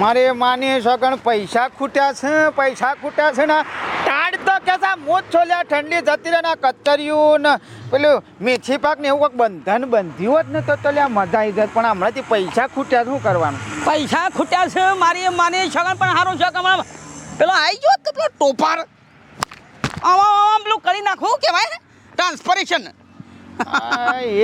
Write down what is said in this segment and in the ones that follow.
મારે માની સગણ પૈસા ખૂટ્યા છે ને ટાઢ તો કેસા મોજ છોલ્યા ઠંડી જતી રહે ને કતર્યું ને પેલું મેથી પાક ને એવું કંઈક બંધન બંધ્યું હોત ને તો લ્યા મજા આવી જાય પણ હમણાંથી પૈસા ખૂટ્યા શું કરવાનું? પૈસા ખૂટ્યા છે મારી માની સગણ પણ સારું છે કે પેલો આવી ગયો તો પેલો ટોપાર આમ પેલું કરી નાખવું કહેવાય ને ટ્રાન્સપરેશન.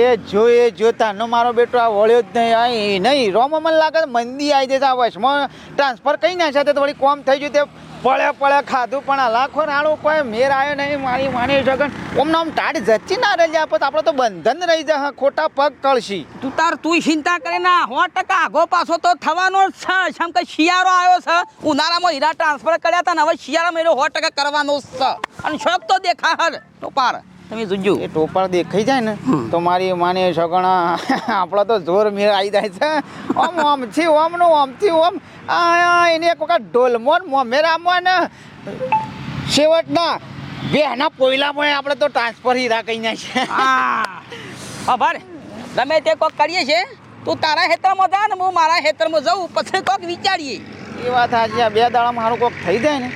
એ જો તાનો મારો બેટો આ વળ્યો જ નહીં નહીં રોમાં મને લાગે મંદી આવી જશે આ વર્ષમાં ટ્રાન્સફર કઈ ના સાથે તો વળી કોમ થઈ ગયું તે પડે ખાધું પણ આ લાખો રાણું કોઈ મેર આવ્યો નહીં મારી માની સગન ઓમને આમ ટાઢ જતી ના રહી જાય આપણે તો બંધન રહી જાય ખોટા પગ કળશી. તું ચિંતા કરે ના 100% આગો પાછો તો થવાનો જ છે. જેમ કે શિયાળો આવ્યો છે ઉનાળામાં હીરા ટ્રાન્સફર કર્યા હતા ને હવે શિયાળામાં 100% કરવાનો જ છે અને શોખ તો દેખા હર ટોપાર તમે જોજો એ ટોપાર દેખાઈ જાય ને તો મારી માની સગણા આપણા તો જોર મેળ આવી જાય છે આમથી ઓમ એને એક વખત ઢોલમોન મેરામોન છેવટના બેના પોયલામાં આપણે તો ટ્રાન્સફર હીરા કહી નાખીએ. ખબર ગમે તે કોક કરીએ છે તું તારા ખેતરમાં જા ને હું મારા ખેતરમાં જાઉં પછી કોક વિચારીએ. એ વાત સાચી. આ 2 દાડામાં મારું કોક થઈ જાય ને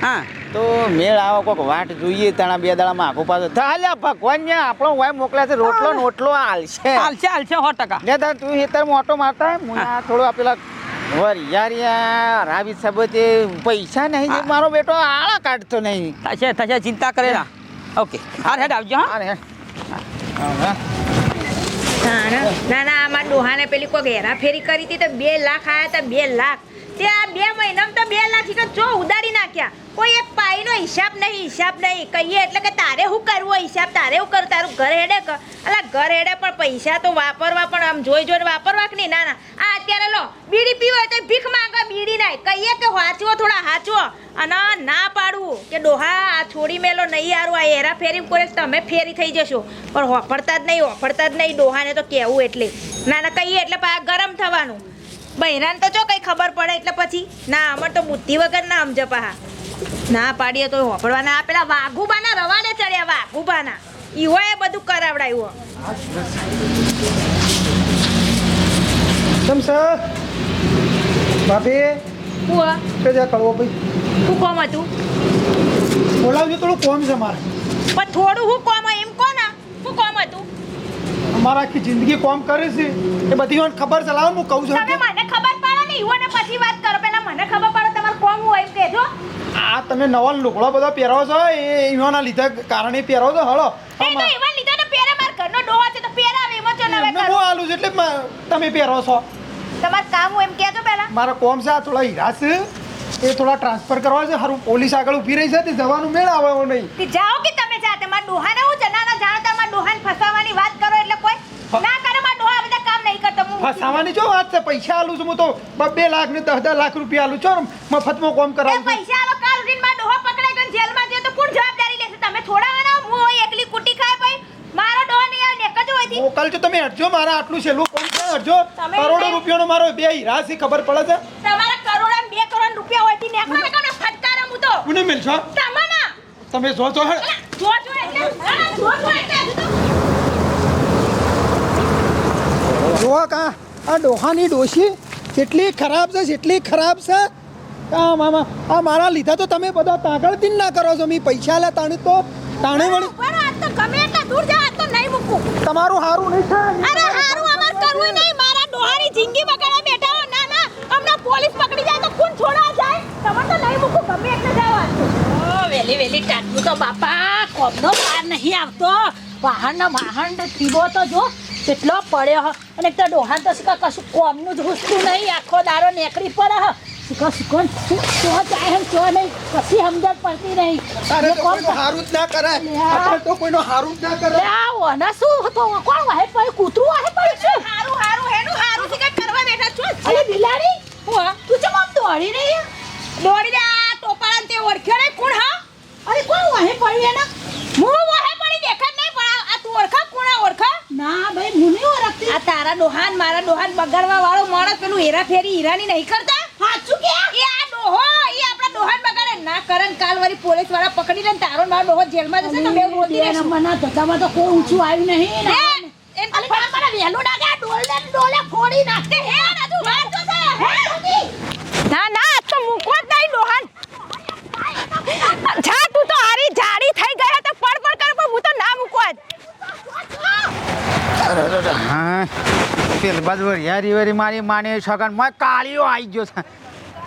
તો મેળ આવો કોક વાટ જોઈએ તાણા 2 દાડામાં આખો પાછો થાલ્યા ભગવાન ને આપણો વાય મોકલ્યા છે રોટલો હાલશે 100%. ને તાર તું ખેતરમાં ઓટો મારતા હોય થોડું આપેલા વરિયારિયા રાવી સબતે પૈસા નહીં મારો બેટો આળા કાઢતો નહીં. થશે ચિંતા કરે ના. ઓકે હેડ આવજો. ના આમાં ડોહાને પેલી કોઈ હેરાફેરી કરી હતી તો 2 લાખ આયા હતા 2 લાખ તે આ 2 મહિનામાં તો 2 લાખ તો જો ઉડાડી નાખ્યા. કોઈ એક પાઈનો હિસાબ નહીં કહીએ એટલે કે તારે શું કરવો હિસાબ તારે શું કર તારું ઘર હેડે ઘર હેડે પણ પૈસા તો વાપરવા પણ આમ જોઈને વાપરવા કે નહીં. ના આ અત્યારે લો બીડી પીવો તો ભીખ માંગે બીડી નાય કહીએ કે હાચવો થોડા હાચવો અને ના પાડવું કે ડોહા આ છોડી મેલો નહીં હારું આ હેરાફેરી કરે તમે ફેરી થઈ જશો પણ હોફળતા જ નહીં ડોહાને તો કહેવું એટલે ના કહીએ એટલે ગરમ થવાનું. બહેરાને તો જો કઈ ખબર પડે એટલે પછી ના અમાર તો બુદ્ધિ વગર ના સમજે પાહા ના પાડીએ તો હોફળવાના. આ પેલા વાઘુબાના રવાને ચડ્યા વાઘુબાના ઈહોએ બધું કરાવડાયું. તમ સર ભાભી હુઆ કે જા કળવો ભાઈ શું કોમ હતું? બોલાવજો થોડું કોમ છે મારે. પણ થોડું હું કોમ એમ કોના શું કોમ હતું? અમારા આખી જિંદગી કોમ કરે છે એ બધી મને ખબર છે. લાવો હું કહું છું. તમે મને ખબર પડે ને ઈહોને પછી વાત કરો પેલા મને ખબર પડે તમારું કોમ હોય એમ કહેજો. આ તમે નવા લુગડા બધા પહેરો છો એ ઈવાના લીધે કારણે પહેરો છો. હળો એ તો ઈવાન લીધા ને પહેરે માર ઘરનો ડોહો છે તો પહેરાવે એમાં ચો નવે કરો. હું આલું છું એટલે તમે પહેરો છો. તમાર કામ હોય એમ કહેજો પેલા. મારા કોમ છે આ થોડા હીરા છે એ થોડા ટ્રાન્સફર કરવા છે. હારું પોલીસ આગળ ઊભી રહી છે તે જવાનું મેળ આવે એવો નહીં. તે જાઓ કે તમે જા તમાર ડોહાને હું જનાના જાણો તમાર ડોહાને ફસાવાની વાત કરો એટલે કોઈ ના કરે માર ડોહા બધા કામ નહીં કરતો. હું ફસાવાની જો વાત છે. પૈસા આલું છું હું તો 2 લાખ ને 10 લાખ રૂપિયા આલું છું મફતમાં કોમ કરાવું છું. પૈસા આલો કાલ ઉઠીને માર ડોહા પકડાઈ ગયો જેલમાં ગયો તો કોણ જવાબદારી લેશે? તમે થોડા વાના હું હોય એકલી કુટી ખાય ભાઈ મારો ડોહા નહીં આવે નેકજ હોયથી. મોકલ છો તમે હટજો. મારા આટલું છેલ્લું કોમ છે હટજો. કરોડો રૂપિયાનો મારો 2 હીરા છે ખબર પડે છે. તમારા કરોડા 2 કરોડ રૂપિયા હોયથી નેકનો ને ફટકારા હું તો કોને મિલશો તમાના તમે જો જો એટલે જોવા કા આ ડોહાની ડોશી કેટલી ખરાબ છે આ મામા આ મારા લીધા તો તમે બધા તાગળથી ના કરો છો. મેં પૈસા લે તાણે વળી પણ આ તો ગમે એટલા દૂર જા આ તો નહીં મૂકું. તમારું હારું નહીં થાય. અરે હારું અમાર કરવું નહીં. મારા ડોહાની જિંદગી બગાડવા બેઠા હો. ના હમણાં પોલીસ પકડી જાય તો કોણ છોડા જાય? તમાર તો નહીં મૂકું ગમે એટલે જવા. વેલી ટાટનું તો બાપા કોમનો પાર નહીં આવતો. વાહન ટીબો તો જો કેટલો પડ્યો અને એક તો ડોહાન તો કશું કોમનું જ હુસતું નહીં. આખો દારો નેકડી પડે શીખો ચાહે ચો નહીં કશી સમજણ પડતી નહીં. તારે તો કોઈનો હારું જ ના કરાય. આપણે તો કોઈનો હારું જ ના કરાય. આવો ના શું તો કોણ વાહે પડી કૂતરું વાહે પડી છે? હારું હેનું થી કઈ કરવા બેઠા છો? અરે બિલાડી હું તું ચમ આમ દોડી રહી? દોડી રે આ ટોપાળાને તે ઓળખ્યો નહીં કોણ? હા અરે કોણ વાહે પડી એના? હું વાહે પડી દેખાત નહીં પણ આ તું ઓળખા કોણ ઓળખા? ના ભાઈ હું નહીં ઓળખતી. આ તારા ડોહાન મારા ડોહાન બગાડવા વાળો માણસ પેલું હેરાફેરી હીરાની નહીં કરતા. સાચું કે એ આ ડોહો એ આપણા ડોહાન બગાડે ના કરન કાલ વાળી પોલીસ વાળા પકડી લે તારો મારો ડોહો જેલમાં જશે તો બે રોતી રહેશું. મના ધજામાં તો કોઈ ઊંચું આવ્યું નહીં ને અલે મારા વેલું ડાગે ડોલે ફોડી નાખતે હે રાજુ વાત તો છે હે ના ના આ તો મૂકો જ નહીં ડોહાન જા તું તો હારી જાડી થઈ ગઈ તો પડ કર પણ હું તો ના મૂકો જ હા પેલી બાજુ વરિયારી મારી માને છગન માં કાળીઓ આવી ગયો છે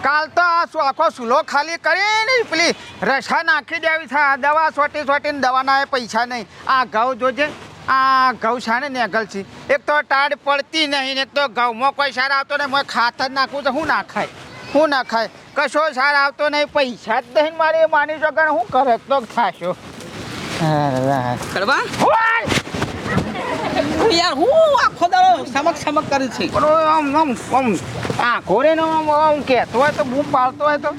કાલ તો આ આખો સુલો ખાલી કરીને પેલી રસા નાખી દેવી છે દવા સોટીને દવાના પૈસા નહીં આ ઘઉં જોજે આ ઘઉં શાને નેગલ છે એક તો ટાઢ પડતી નહીં ને એક તો ઘઉંમાં કોઈ સાર આવતો નહીં મેં ખાતર નાખવું તો શું ના ખાય કશો સાર આવતો નહીં પૈસા જ નહીં મારી માની છગન હું કરે તો થાશો કરવા યાર હું આખો દાડો સમક કરી છે આમ આખો રે ને આમ કહેતો હોય તો બૂમ પાડતો હોય તો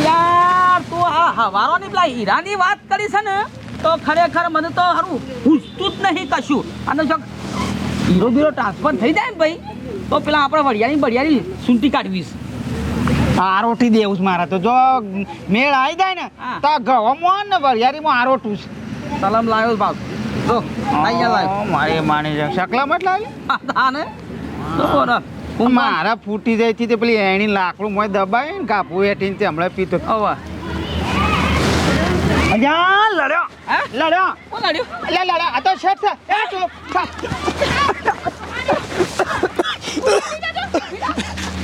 યાર તું આ હવારોની પેલા હીરાની વાત કરી છે ને તો ખરેખર મને તો હારું પૂછતું જ નહીં કશું અને જો હીરો બીરો ટ્રાન્સફર થઈ જાય ને ભાઈ તો પેલા આપણે વડિયાની સૂંટી કાઢવીશ આરોટી દેવું છે મારા તો જો મેળ આવી જાય ને તો ઘઉંમાં ને વરિયાળીમાં આરોટું છે સલામ લાવ્યો બાપ જો અહીંયા લાવ્યો મારે માની જાય શકલા મત લાવી હા ને તો મારા ફૂટી જાય તે પેલી એની લાકડું મોય દબાય ને કાપું એટીને તે હમણાં પીતો હવે અલ્યા લડ્યો કોણ લાડ્યો લડ્યો આ તો શેઠ છે એ ચૂપ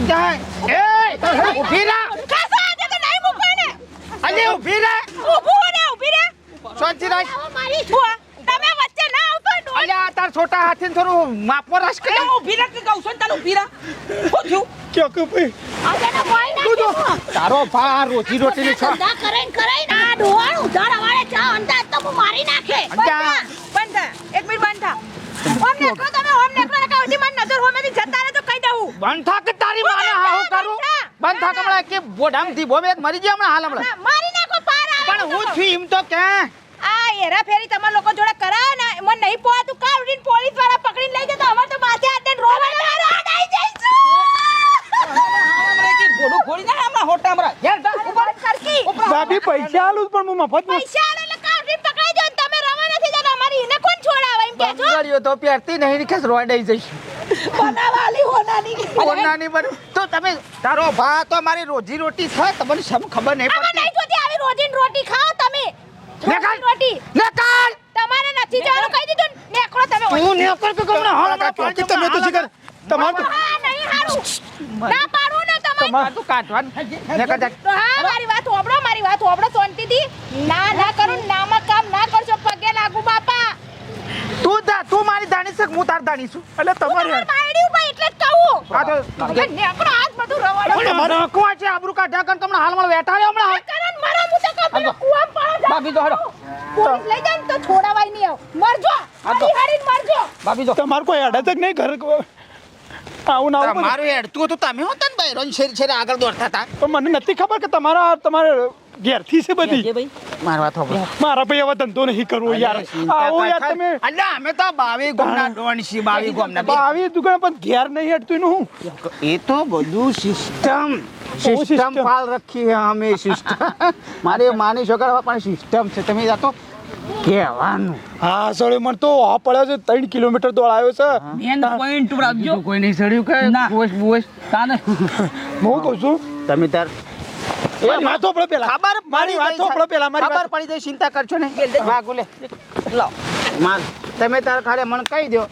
જાય એ ઊભી રહે કાસો આજે તો નહીં મૂકો ને અલે ઊભી રહે ઊભી રે શાંતિ રાખ મારી છુઆ તમે વચ્ચે ના આવતો ડોહા અલ્યા તાર છોટા હાથીને થોડું માપો રસ કે ઊભી રાખ કે કહું છું ને તને ઊભી રાખ શું થયું ક્યાં કે ભાઈ આજે ના મોય ના તારો ભા રોજી રોટીની છ ધંધા કરાઈને આ ડોહાણ ઉધાર વાળે ચા અંદાજ તો હું મારી નાખે બંધ થા એક મિનિટ બંધ થા ઓમ નેકળો તમે ઓમ નેકળો ને કાવજી મને નજર હોમેથી જતા રહે તો કહી દઉં બંધ થા કે તારી માને હાઉ કરું બંધ થા કમળા કે બોડામ થી બોમે મરી ગયા હમણાં હાલ હમણાં મારી નાખો પાર આવે પણ હું છું એમ તો કે આ હેરા ફેરી તમાર લોકો જોડે કરાવે ને મને નહીં પોતું કાવડીને પોલીસ વાળા પકડીને લઈ જતો અમાર તો માથે હાથે રોવા આવી જઈશું ઘોડું ખોડી ના હમણાં હોટા હમણાં યાર ઉપર સરકી ભાભી પૈસા આલું પણ હું મફત પૈસા આલે એટલે કાવડી પકડાઈ જો તમે રવા નથી જતા અમારી એને કોણ છોડાવે એમ કે છો બંગડીઓ તો પહેરતી નહીં કે રોડાઈ જઈશ બનાવાલી હોનાની બન તો તમે તારો ભા તો મારી રોજી રોટી છે તમને સબ ખબર નહીં અમે પડતી નહીં જોતી આવી રોજીન રોટી ખાઓ તમે નેકાલ રોટી નેકાલ તમારે નથી જવાનું કહી દીધું નેકળો તમે હું નેકળ કે કમણા હાલ કે તમે તો શિકાર તમાર હા નહીં હારું ના પાડું ને તમારે તું કાઢવાનું નેકળ જા તો હા મારી વાત હોબળો શાંતિથી ના કરું નામાં કામ ના કરશો પગે લાગુ બાપા તું મારી દાણી છે હું તાર દાણી છું એટલે તમારી માયડી ઉપર એટલે જ કહું આ તો નેકળો હાથ બધું રવાડો તમારો કોણ છે આબરૂ કાઢ્યા કર તમને હાલમાં બેઠા રહ્યો હમણાં કરન મારા મુતે કપડે કુવામ પાડો ભાભી તો હાલો પોલીસ લઈ જાય ને તો છોડાવાય નહીં આવ મરજો હાડીને મરજો ભાભી તો તમાર કોઈ અડત જ નહીં ઘર આવું ના આવું મારું હેડતું હતું તમે હોતા ને ભાઈ રોજ શેરી આગળ દોડતા હતા પણ મને નથી ખબર કે તમારે ઘેરથી છે બધી ભાઈ માર વાત હોબળો મારા ભાઈ હવે ધંધો નહીં કરવો યાર આવો યાર તમે અલ્યા અમે તો 22 ગોમના ડોન છી 22 ગોમના આવી દુકાન પણ ઘેર નહીં હટતું એનું હું એ તો બધું સિસ્ટમ પાલ રખી હે અમે સિસ્ટમ મારે માની છોકરા પણ સિસ્ટમ છે તમે જાતો કહેવાનું હા સળે મને તો આ પડ્યો છે 3 કિલોમીટર દોડાયો છે મેન પોઈન્ટ ઉપર આવજો કોઈ નહીં સડ્યું કે ના. બોસ તાને હું કહું છું તમે તાર મારી વાત હોભળો પેલા ખબર મારી વાત હોભળો પેલા મારી ખબર વાત પડી જાય ચિંતા કરશો ને વાગો લે લાવ માલ તમે તાર ખાલી મને કહી દો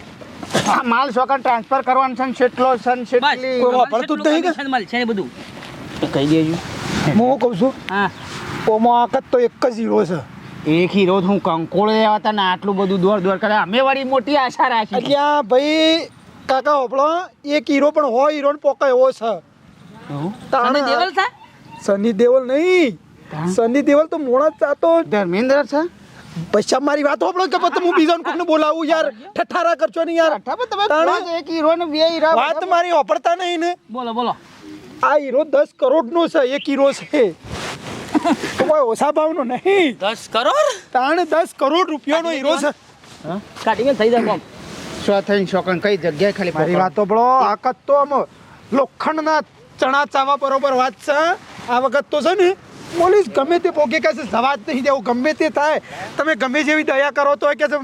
આ માલ છોકરા ટ્રાન્સફર કરવાનું છે ને કેટલો છે ને કેટલી કોઈ વાપરતું જ નહીં કે? મળશે ને બધું કહી દેજો હું કહું છું હા ઓમાં આખત તો એક જ હીરો છે એક હીરો હું કંકોળે આવ્યા હતા ને આટલું બધું દોડ કરે અમે વળી મોટી આશા રાખી અલ્યા ભાઈ કાકા હોભળો એક હીરો પણ હોય હીરો ને પોકા એવો છે અને દેવલ છે સની દેવલ નહીં સની દેવલ તો મોણા ચાતો ધર્મેન્દ્ર છે પૈસા મારી વાત હોભળો કે પછી હું બીજાને કોકને બોલાવું યાર ઠઠારા કરશો ને યાર તમે તાણે એક હીરો ને બે હીરા વાત મારી હોભળતા નહીં ને બોલો આ હીરો 10 કરોડનો છે એક હીરો છે કોઈ ઓછા ભાવનો નહીં 10 કરોડ તાણે 10 કરોડ રૂપિયાનો હીરો છે કાઢીને થઈ જાય કોમ સો થઈને છોકરા કઈ જગ્યાએ ખાલી મારી વાત હોભળો આકત તો આમ લોખંડના ચણા ચાવા બરોબર વાત છે આ વખત તો છે ને પોલીસ ગમે તે પોકે કહે છે જવા જ નહીં દેવું ગમે તે થાય તમે ગમે જેવી દયા કરો તો કે છે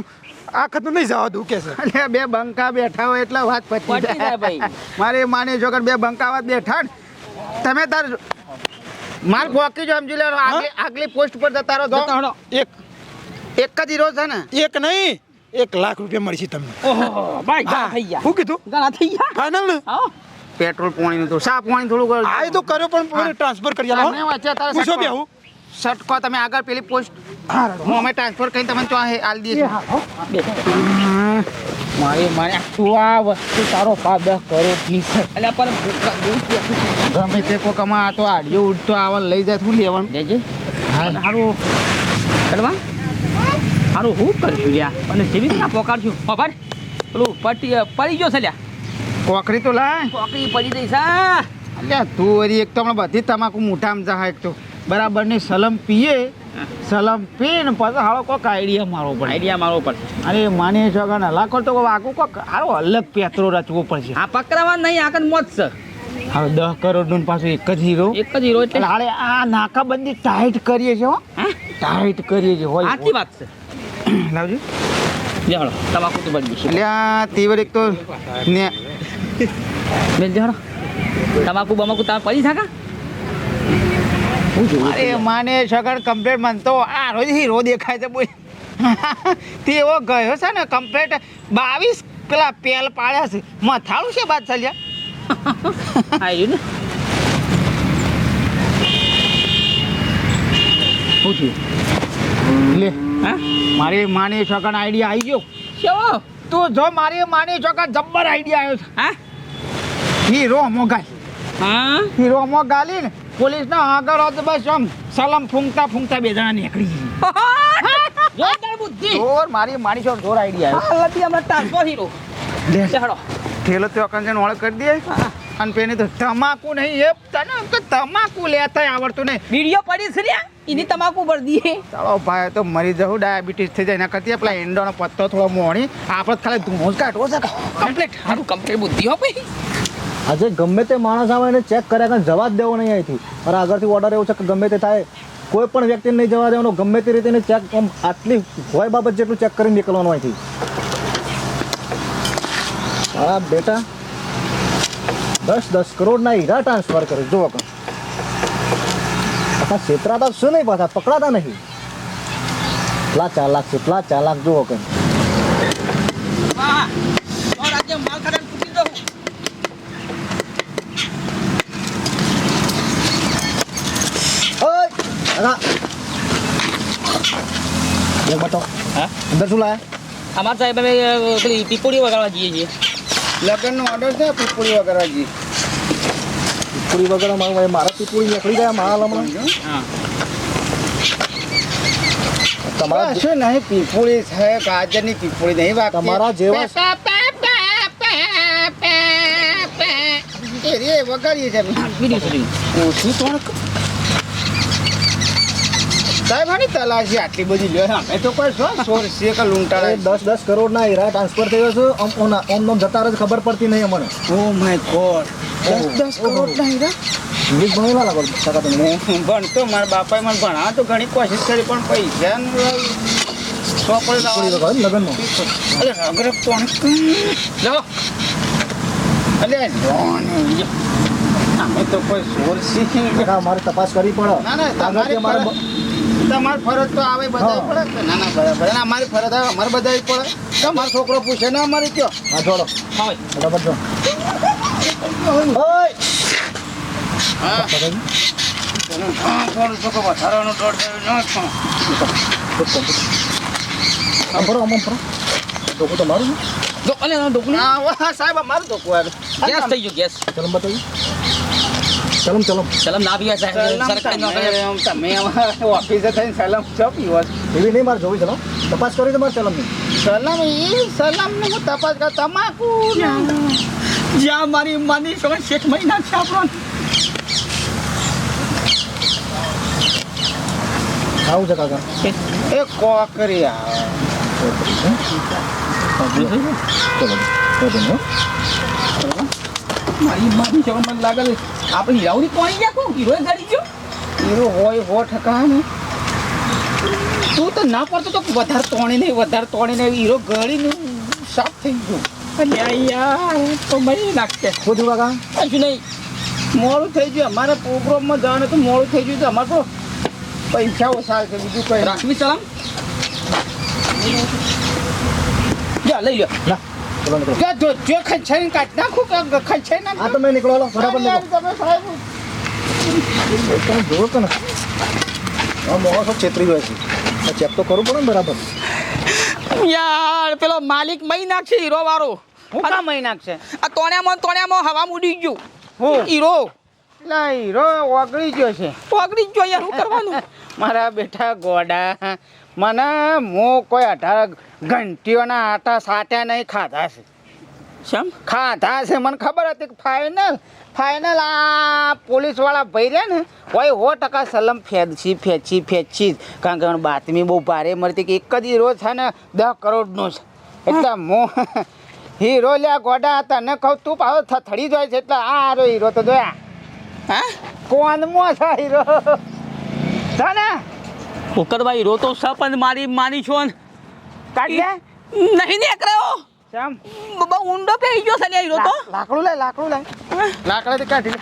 આખત નહીં જવા દઉં કે છે અલ્યા બે બંકા બેઠા હોય એટલે વાત પતી પતી જાય ભાઈ. મારે માને છોકરા બે બંકા વાત બેઠા ને તમે તાર માર પોકી જો સમજી લે આગલી પોસ્ટ પર જતા રહો જતા રહો. એક એક જ હીરો છે ને એક નહીં 1 લાખ રૂપિયા મળશે તમને ઓહો ભાઈ ઘણા થઈ ગયા શું કીધું ઘણા થઈ ગયા ફાઇનલ ને આવો પેટ્રોલ પાણીનું તો સા પાણી થોડું કરો આ તો કર્યો પણ ટ્રાન્સફર કરી આલો તમને વચ્ચે તારે પૂછો સટકો. બેહું સટકો તમે આગળ પેલી પોસ્ટ હા રડો હું અમે ટ્રાન્સફર કરીને તમને તો આલ દઈએ હા હો મારે તું આ વસ્તુ તારો 5-10 કરોડની છે એટલે પણ ગમે તે કોક અમાર આ તો આડિયો ઉડતો આવે લઈ જાય શું લેવાનું દેજે હા. હારું કરવા હારું હું કરશું લ્યા અને જેવી રીતના પોકાડશું ખબર પેલું પડી ગયો છે લ્યા કોકરી તો લાય પોકડી પડી જઈ છે અલ્યા તું વળી એક તો હમણાં બધી તમાકુ મોઢામાં જાય એક તો બરાબર ની સલમ પીએ સલમ પીને પછી હાલો કોક આઈડિયા મારવો પડે આઈડિયા મારવો પડશે અરે માની છો ને લાખો તો વાગું કોક હારો અલગ પેત્રો રચવો પડશે આ પકડાવા નહીં આગળ મોત છે હવે 10 કરોડનું પાછું એક જ હીરો એક જ હીરો એટલે એટલે હાલે આ નાકાબંધી ટાઈટ કરીએ છીએ હો હા ટાઈટ કરીએ છીએ હોય સાચી વાત છે લાવજો લેહડો તમાકુ તો બળી ગઈ એટલે આ તીવર એક તો ને મેલ લેહડો તમાકુ બમાકુ તાર પડી થાકા હું જોઉં અરે માને સગળ કમ્પ્લેટ મન તો આ રોજ હીરો દેખાય છે બોલ તે એવો ગયો છે ને કમ્પ્લેટ 22 પેલા પેલ પાડ્યા છે મથાળું છે બાદ ચાલ્યા આવ્યું ને શું થયું લે હા મારી માની સગળ આઈડિયા આવી ગયો કેવો તું જો મારી માની સગળ જબ્બર આઈડિયા આવ્યો છે હા હીરો મોગાલ હા હીરો મોગાલી ને પોલીસ ના આગળ હોત બસ આમ સલમ ફૂંકતા બે જણા નીકળી જોરદાર બુદ્ધિ જોર મારી માની સગળ જોર આઈડિયા આવ્યો હા લતી હમણાં ટ્રાન્સફર હીરો લેહડો થેલો તો અકંજન ઓળ કરી દે અને પેલી તો તમાકુ નહીં એ તને તો તમાકુ લેતા આવડતું નહીં વિડિયો પડી છે લ્યા એની તમાકુ ભર દીએ ચાલો ભાઈ તો મરી જવું ડાયાબિટીસ થઈ જાય એના કરતી પેલા ઈંડોનો પત્તો થોડો મોણી આપણે ખાલી ધૂમો જ કાઢવો છે કમ્પ્લીટ સારું કમ્પ્લીટ બુદ્ધિ હો ભાઈ આજે ગમે તે માણસ આવે એને ચેક કર્યા કારણ જવા જ દેવો નહીં અહીંથી મારા આગળથી ઓર્ડર એવું છે કે ગમે તે થાય કોઈ પણ વ્યક્તિને નહીં જવા દેવાનો ગમે તે રીતે એને ચેક આમ આટલી હોય બાબત જેટલું ચેક કરીને નીકળવાનું અહીંથી હા બેટા 10 કરોડના હીરા ટ્રાન્સફર કરે જુઓ કે પાછા છેતરાતા શું નહીં પાછા પકડાતા નહીં પેલા 4 લાખ છે પેલા 4 લાખ જુઓ કે વાહ તો રાજ્ય માલ ખાડાને પૂછી દઉં ઓય કાકા એક બતાવો હા અંદર શું લાયા અમાર સાહેબ અમે પેલી પીપોડી વગાડવા જઈએ છીએ લગ્નનો ઓર્ડર છે પીપુડી વગરજી પૂરી વગર મારા પૂરી નીકળી ગયા માલ હમણાં હા તમારા શું નહીં પીપુડી છે ગાજરની પીપુડી નહીં વાત તમારા જેવા વગાડીએ છે વિડિયો ઓછું તો સાહેબ આની તલાશી આટલી બધી લ્યો અમે તો કોઈ સોર છે કે લૂંટાળા 10 કરોડના હીરા ટ્રાન્સફર થયો છે ઓમ જતા જ ખબર પડતી નહીં અમને ઓ માય ગોડ 10 કરોડ ના હીરા ઇંગ્લિશ ભણેલા લાગો કાકા તમે ભણતો મારા બાપાએ મને ભણાવવા તો ઘણી કોશિશ કરી પણ પૈસા પૂરી વગર લગ્નનો અરે અગ્રપ તો લો અલે અમે તો કોઈ સોર શીખી કાકા મારે તપાસ કરવી પડે ના ના આગળથી અમારે તમારી ફરજ તો આવે બધા પડે કે ના ના બરાબર ના અમારી ફરજ આવે અમારે બધા પડે તમારો છોકરો પૂછે ને અમારી કયો હા જોડો હા બરાબર જો ઓય હા થોડું છોકરો વધારાનો દોડ ન આમ ફરો આમ ફરો ડોકું તો મારું જો અલે ડોકું હા વાહ સાહેબ અમારું તો કોઈ ગેસ થઈ ગયો ગેસ ચલમ બતાવી ચલમ ચલમ ના પીવા સાહેબ સરકારી નોકરી તમે ઓફિસે થઈને સલામ છો પીવો એવી નહીં મારે જોવી ચલો તપાસ કરી તો મારે ચલમ નહીં સલામ ને હું તપાસ કર તમાકુ જ્યાં મારી માની સોળ શેઠ મહિના છે આપણો આવું છે કાકા એ કોકરી આવે ચલો મારી માની સોળ મને લાગે આપણે હીરાવરી કોણી ગયા કો હીરો ગાડી ગયો હીરો હોય હો ઠકા ને તું તો ના પડતો તો વધારે તોડી નહીં હીરો ગળીને સાફ થઈ ગયો અલ્યા યાર તો મરી નાખશે શું થયું કાકા હજુ નહીં મોડું થઈ ગયું અમારે પ્રોગ્રામમાં જવાનું તો મોડું થઈ ગયું તો અમારે તો પૈસા ઓછા છે બીજું કઈ રાખવી ચલામ જા લઈ લ્યો ના ચલો નીકળો જો ખંચાઈને કાઢ નાખું કે ખંચાઈ નાખ આ તમે નીકળો લો બરાબર નીકળો તમે સાહેબ તમે જોવો કે ને આ મોણો સબ છેતરી જાય છે આ ચેક તો કરવું પડે ને બરાબર યાર પેલો માલિક મહી નાખશે હીરો વાળો હું કામ અહીં નાખશે આ તોણ્યામાં હવા ઉડી ગયું હું હીરો લા હીરો ઓગળી ગયો છે પકડી જ જોઈએ શું કરવાનું મારા બેટા ગોડા મને હું કોઈ 18 ઘંટીઓના આટા સાટ્યા નહીં ખાધા છે શેમ ખાધા છે મને ખબર હતી કે ફાઇનલ આ પોલીસવાળા ભાઈ રહ્યા ને હોય 100% સલમ ફેંચી કારણ કે મને બાતમી બહુ ભારે મળતી કે એક જ હીરો છે ને 10 કરોડનો છે એટલે હું હીરો લ્યા ગોડા તને કહું તું પાછો થડી જાય છે એટલે આ હારો હીરો તો જોયા હા કોનમાં છે હીરો છે ને ઉકરભાઈ હીરો તો સપન મારી છો ને કાઢ લે નહીં નીકળ્યો શ્યામ બહુ ઊંડો પેઈ ગયો છે ને હીરો તો લાકડું લે લાકડાથી કાઢી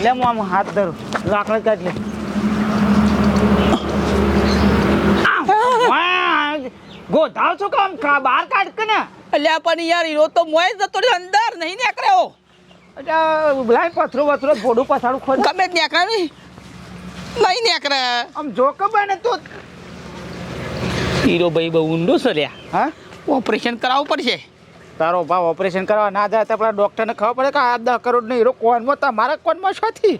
લે હું આમ હાથ ધરું લાકડા કાઢી લે ગોધાવ છો કામ બહાર કાઢ કે ને અલ્યા પણ યાર હીરો તો મોય જતો રહ્યો અંદર નહીં નીકળ્યો લાઈ પથરો ફોડું પછાડું ખોદ ગમે જ નીકળે નહીં નીકળે આમ જો કે બને તો હીરો ભાઈ બહુ ઊંડો છે લ્યા હા ઓપરેશન કરાવવું પડશે તારો ભાવ ઓપરેશન કરવા ના જાય તો આપણા ડૉક્ટરને ખબર પડે કે આ 10 કરોડનો હીરો કોનમાં તમારા કોનમાં શોથી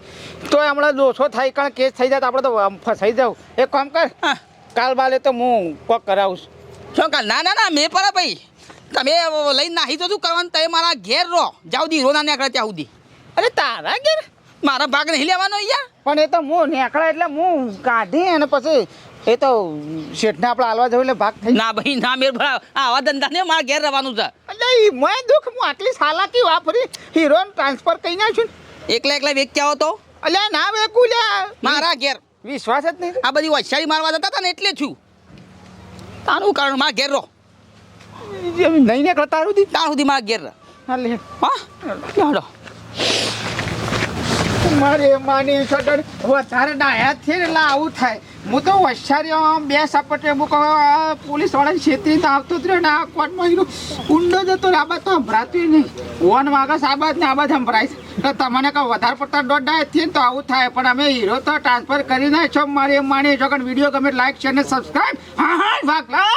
તો હમણાં દોષો થાય કારણ કેસ થઈ જાય તો આપણે તો ફસાઈ જાવ એક કામ કર હા કાલ બાલે તો હું કોક કરાવું શું કાલ ના મેં પર ભાઈ તમે લઈને નાહી તો શું કરવાનું તમે મારા ઘેર રહો જાવ દી હીરો ના નીકળે ત્યાં સુધી અરે તારા ઘેર મારા ભાગ નહીં લેવાનો અહીંયા પણ એ તો હું નીકળે એટલે હું કાઢી અને પછી એ તો શેઠને આપણે હાલવા જવું એટલે ભાગ થઈ ના ભાઈ ના મેર ભરા આવા ધંધા ને મારા ઘેર રહેવાનું છે એટલે મેં દુઃખ હું આટલી સાલાકી વાપરી હીરોને ટ્રાન્સફર કરી નાખ્યું એકલા વેચી આવો તો અલ્યા ના વેકું લ્યા મારા ઘેર વિશ્વાસ જ નહીં આ બધી હોશિયારી મારવા જતા હતા ને એટલે છું તારું કારણ મારા ઘેર રહો નહીં નીકળે તારું દી ત્યાં સુધી મારા ઘેર રહો હા લે હા હેડો મારે માની છોટણ વધારે ડાયા છે ને એટલે આવું થાય હું તો હોશિયારી બે સપટે હું કહું પોલીસવાળાની છેતરી તો આવતો જ રહ્યો ને આ કોર્ટમાં હીરો ઊંડો જતો આ બાદ તો સંભળાતું નહીં વન વાગસ આ બાદ ને આ બાદ સંભળાય છે તો તમને કહું વધારે પડતા દોઢ ડાયા છે ને તો આવું થાય પણ અમે હીરો તો ટ્રાન્સફર કરી નાખ્યો મારી માની છોકણ વિડીયો ગમે લાઈક શેર ને સબસ્ક્રાઈબ હા ભાગલા